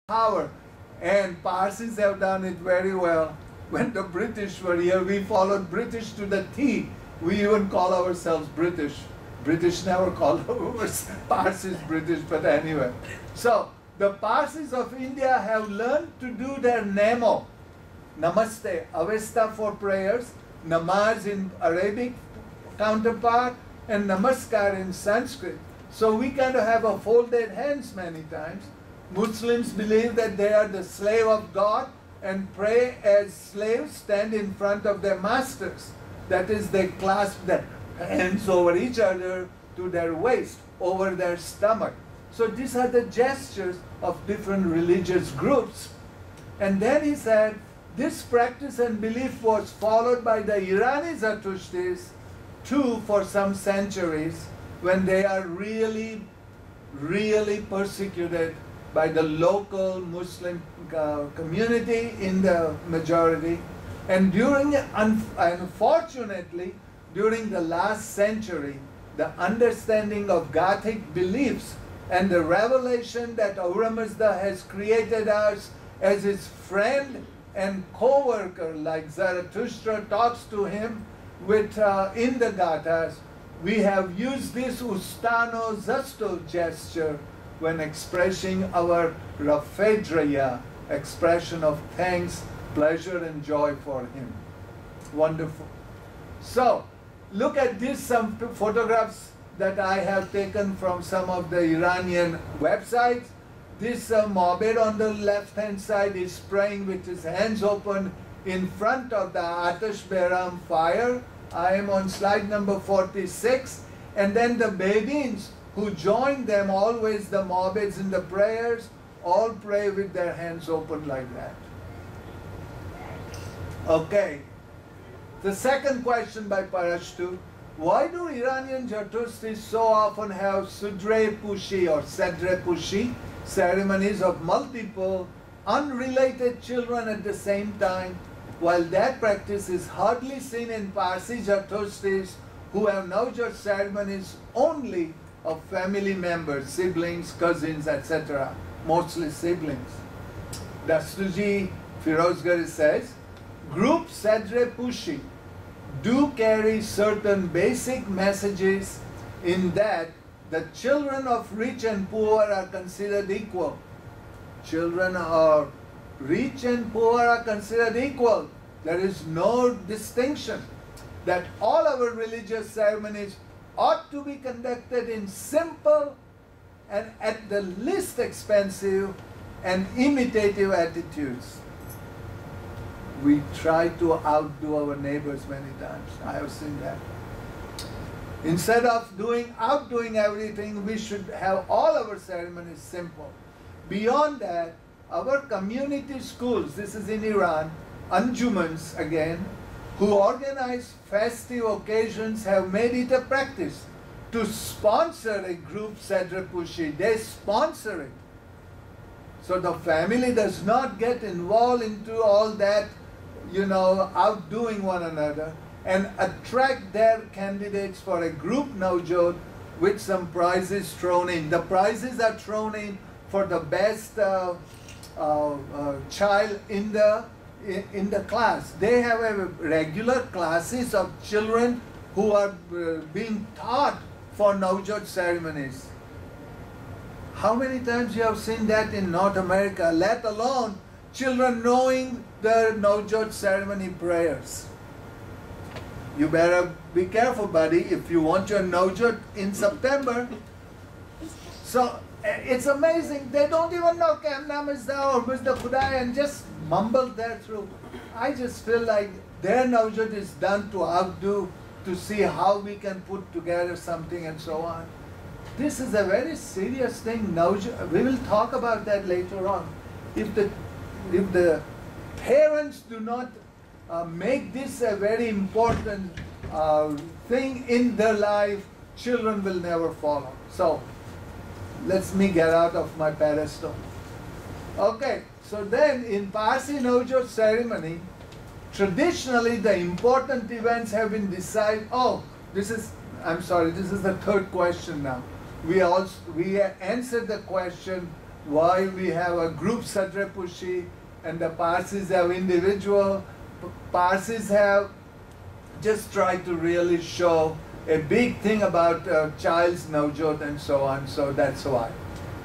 power. And Parsis have done it very well. When the British were here, we followed British to the T. We even call ourselves British. British never called Parsis British, but anyway. So, the Parsis of India have learned to do their Namo, Namaste, Avesta for prayers, Namaz in Arabic counterpart, and Namaskar in Sanskrit. So we kind of have a folded hands many times. Muslims believe that they are the slave of God and pray as slaves, stand in front of their masters. That is, they clasp their hands over each other to their waist, over their stomach. So these are the gestures of different religious groups. And then he said, this practice and belief was followed by the Irani Zartushtis too for some centuries, when they are really persecuted by the local Muslim community in the majority. And unfortunately, during the last century, the understanding of Gothic beliefs and the revelation that Ahura Mazda has created us as his friend and co-worker, like Zarathustra talks to him with in the Gathas, we have used this Ustano Zastul gesture when expressing our Rafedraya, expression of thanks, pleasure, and joy for him. Wonderful. So, look at this, some photographs that I have taken from some of the Iranian websites. This Mobed on the left-hand side is praying with his hands open in front of the Atash Behram fire. I am on slide number 46. And then the Bedouins who join them, always the Mobeds in the prayers, all pray with their hands open like that. Okay. The second question by Parashtu. Why do Iranian Zartustis so often have Sudre Pushi or Sedre Pushi ceremonies of multiple unrelated children at the same time, while that practice is hardly seen in Parsi Zartustis who have Navjot ceremonies only of family members, siblings, cousins, etc., mostly siblings? Dasturji Firozgari says, group Sedre Pushi do carry certain basic messages in that the children of rich and poor are considered equal. Children of rich and poor are considered equal. There is no distinction. That all our religious ceremonies ought to be conducted in simple and at the least expensive and imitative attitudes. We try to outdo our neighbors many times. I have seen that. Instead of outdoing everything, we should have all our ceremonies simple. Beyond that, our community schools, this is in Iran, Anjumans again, who organize festive occasions, have made it a practice to sponsor a group Sedre Pushi. They sponsor it. So the family does not get involved into all that, you know, outdoing one another, and attract their candidates for a group Navjot with some prizes thrown in. The prizes are thrown in for the best child in the class. They have regular classes of children who are being taught for Navjot ceremonies. How many times you have seen that in North America, let alone children knowing the Navjot ceremony prayers? You better be careful, buddy, if you want your Navjot in September. So it's amazing. They don't even know Kamna Mazda or Mazda Khudai and just mumble there through. I just feel like their Navjot is done to outdo, to see how we can put together something and so on. This is a very serious thing. Navjot, we will talk about that later on. If the parents do not make this a very important thing in their life, children will never follow. So, let me get out of my pedestal. Okay, so then in Parsi Navjot ceremony, traditionally the important events have been decided. Oh, I'm sorry, this is the third question now. We answered the question why we have a group Sadra Pushi and the Parsis have individual. Parsis have just tried to really show a big thing about child's Navjot and so on, so that's why.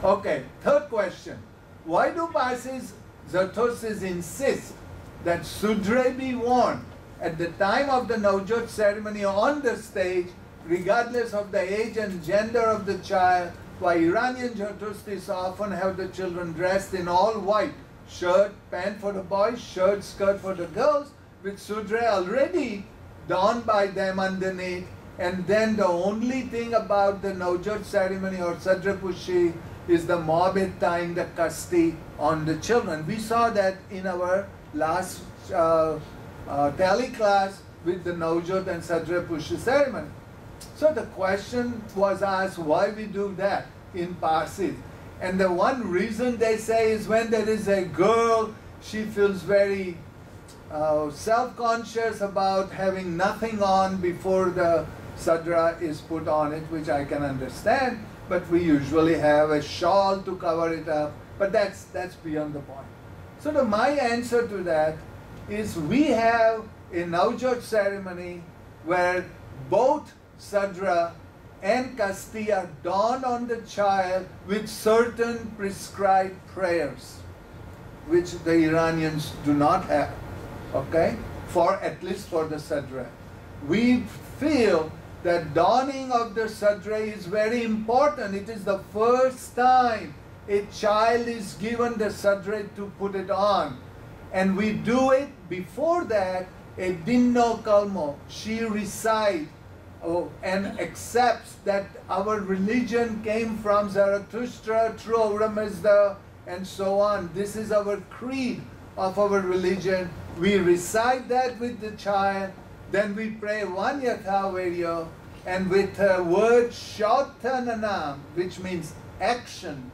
Okay, third question. Why do Parsis, Zartustis insist that Sudre be worn at the time of the Navjot ceremony on the stage, regardless of the age and gender of the child, while Iranian Zartustis often have the children dressed in all white, shirt, pant for the boys, shirt, skirt for the girls, with Sudre already donned by them underneath, and then the only thing about the Navjot ceremony or Sadra Pushi is the morbid tying the kasti on the children. We saw that in our last Tele class with the Navjot and Sadra Pushi ceremony. So the question was asked why we do that in Parsis. And the one reason they say is when there is a girl, she feels very self-conscious about having nothing on before the Sadra is put on it, which I can understand, but we usually have a shawl to cover it up, but that's beyond the point. So my answer to that is we have a Navjot ceremony where both Sadra and Kasti are donned on the child with certain prescribed prayers, which the Iranians do not have, okay, at least for the Sadra. We feel that donning of the Sadra is very important. It is the first time a child is given the Sadra to put it on. And we do it before that, a Dinno Kalmo, she recites and accepts that our religion came from Zarathustra through Ahura Mazda and so on. This is our creed of our religion. We recite that with the child, then we pray one Yathavarya, and with the word Shautananam, which means action,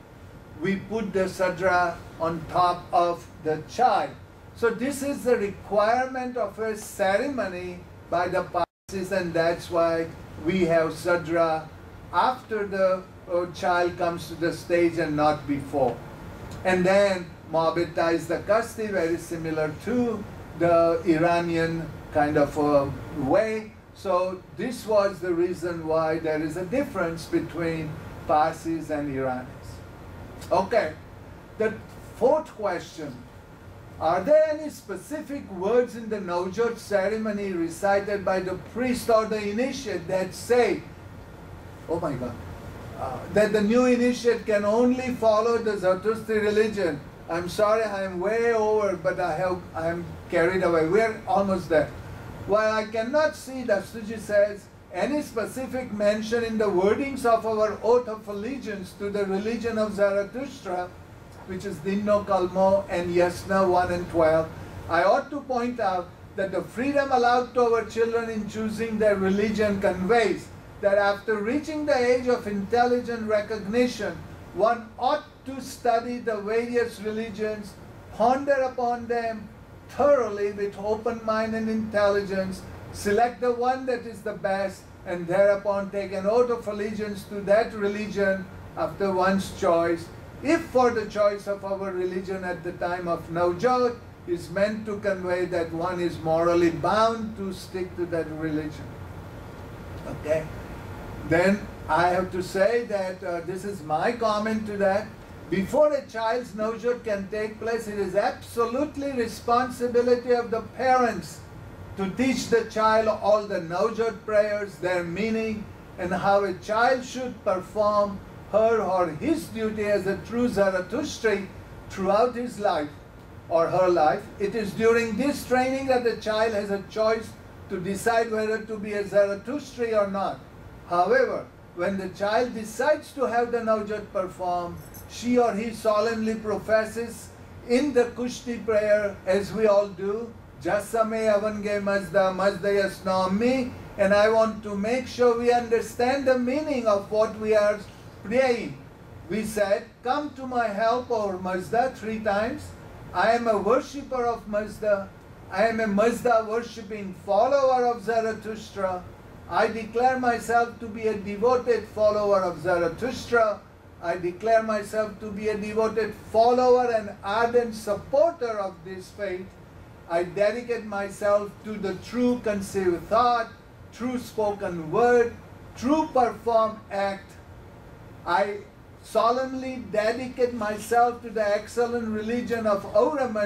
we put the Sadra on top of the child. So this is the requirement of a ceremony by the Parsis, and that's why we have Sadra after the child comes to the stage and not before. And then Moabita is the Kasti, very similar to the Iranian kind of way. So this was the reason why there is a difference between Parsis and Iranis. Okay, the fourth question. Are there any specific words in the Navjot ceremony recited by the priest or the initiate that say, oh my God, that the new initiate can only follow the Zarathustri religion? I'm sorry, I'm way over, but I'm carried away. We're almost there. While I cannot see, Dasturji says, any specific mention in the wordings of our oath of allegiance to the religion of Zarathustra, which is Dinno Kalmo and Yasna 1 and 12, I ought to point out that the freedom allowed to our children in choosing their religion conveys that after reaching the age of intelligent recognition, one ought to study the various religions, ponder upon them thoroughly with open mind and intelligence, select the one that is the best, and thereupon take an oath of allegiance to that religion after one's choice, if for the choice of our religion at the time of Navjot is meant to convey that one is morally bound to stick to that religion. Okay? Then I have to say that this is my comment to that. Before a child's Navjot can take place, it is absolutely responsibility of the parents to teach the child all the Navjot prayers, their meaning, and how a child should perform her or his duty as a true Zarathustri throughout his life or her life. It is during this training that the child has a choice to decide whether to be a Zarathustri or not. However, when the child decides to have the Navjot performed, she or he solemnly professes in the Kushti prayer, as we all do, Jasame Avange Mazda, Mazda Yasnami, and I want to make sure we understand the meaning of what we are praying. We said, come to my help, or Mazda, 3 times. I am a worshipper of Mazda. I am a Mazda worshipping follower of Zarathustra. I declare myself to be a devoted follower of Zarathustra. I declare myself to be a devoted follower and ardent supporter of this faith. I dedicate myself to the true conceived thought, true spoken word, true performed act. I solemnly dedicate myself to the excellent religion of Ahura Mazda.